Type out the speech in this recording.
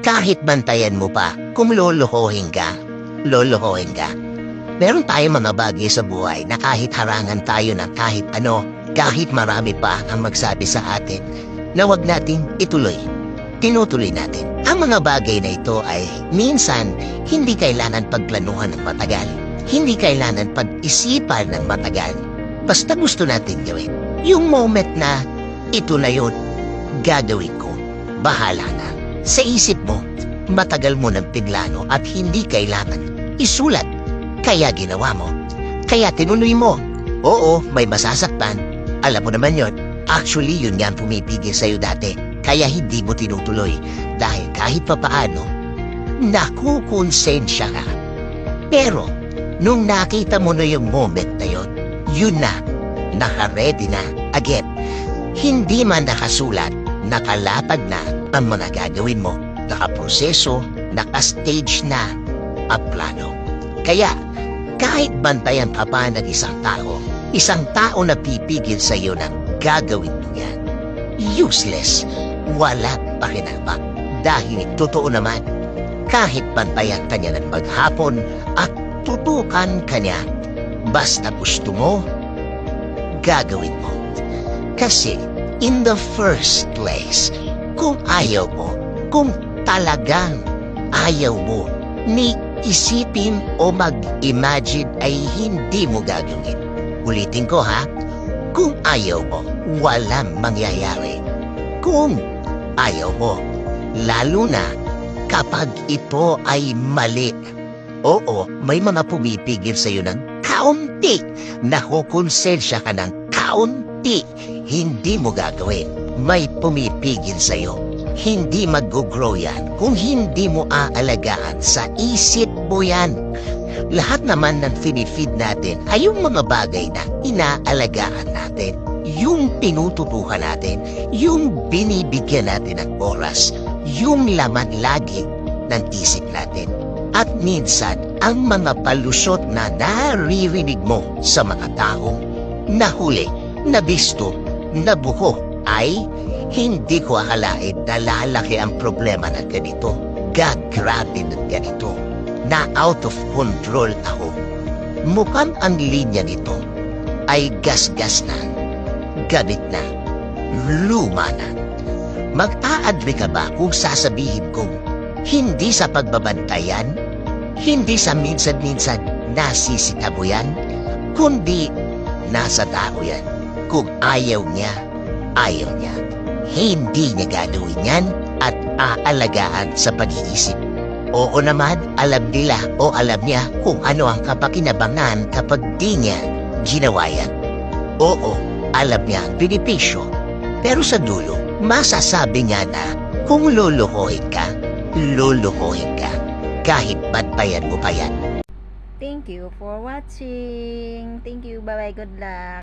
Kahit bantayan mo pa, kung lolokohin ka, lolokohin ka. Meron tayong mga bagay sa buhay na kahit harangan tayo ng kahit ano, kahit marami pa ang magsabi sa atin, na wag natin ituloy. Tinutuloy natin. Ang mga bagay na ito ay minsan hindi kailangan pagplanuhan ng matagal. Hindi kailangan pag-isipan ng matagal. Basta gusto natin gawin. Yung moment na ito na yun, gagawin ko. Bahala na. Sa isip mo, matagal mo ng pinlano at hindi kailangan isulat. Kaya ginawa mo. Kaya tinuloy mo. Oo, may masasaktan. Alam mo naman yon. Actually, yun nga ang pumipigil sa'yo dati. Kaya hindi mo tinutuloy. Dahil kahit papaano, nakukonsensya ka. Pero, nung nakita mo na yung moment na yun na, naka-ready na. Again, hindi man nakasulat, nakalapag na ang mga gagawin mo. Nakaproseso, naka-stage na ang plano. Kaya, kahit bantayan pa pa ng isang tao na pipigil sa iyo ng gagawin mo yan, useless, wala pakinabang. Dahil totoo naman, kahit bantayan ka niya ng maghapon at tutukan ka niya, basta gusto mo, gagawin mo. Kasi, in the first place, kung ayaw mo, kung talagang ayaw mo, ni isipin o mag-imagine ay hindi mo gagawin. Ulitin ko ha, kung ayaw mo, walang mangyayari. Kung ayaw mo, lalo na kapag ito ay mali. Oo, may mga pumipigil sa iyo ng kaunti. Nakukonsensya ka ng kaunti. Hindi mo gagawin. May pumipigil sa iyo. Hindi mag-grow yan kung hindi mo aalagaan. Sa isip mo yan. Lahat naman ng finifeed natin ay yung mga bagay na inaalagaan natin. Yung tinututukan natin, yung binibigyan natin ng oras, yung laman lagi ng isip natin. At minsan, ang mga palusot na naririnig mo sa mga taong nahuli, nabisto, nabuko ay hindi ko akalain na lalaki ang problema ng ganito. Gagrabe ng ganito. Na out of control ako. Mukhang ang linya nito ay gasgas na, gamit na, luma na. Mag-a-agree ka ba kung sasabihin kong hindi sa pagbabantayan, hindi sa minsan-minsan nasisita mo yan, kundi nasa tao yan. Kung ayaw niya, ayaw niya. Hindi niya gagawin yan at aalagaan sa pag-iisip. Oo naman, alam nila o alam niya kung ano ang kapakinabangan kapag di niya ginawa yan. Oo, alam niya ang benepisyo. Pero sa dulo, masasabi niya na kung lulukohin ka, lulukohin ka. Kahit bantayan mo pa yan. Thank you for watching. Thank you. Bye-bye. Good luck.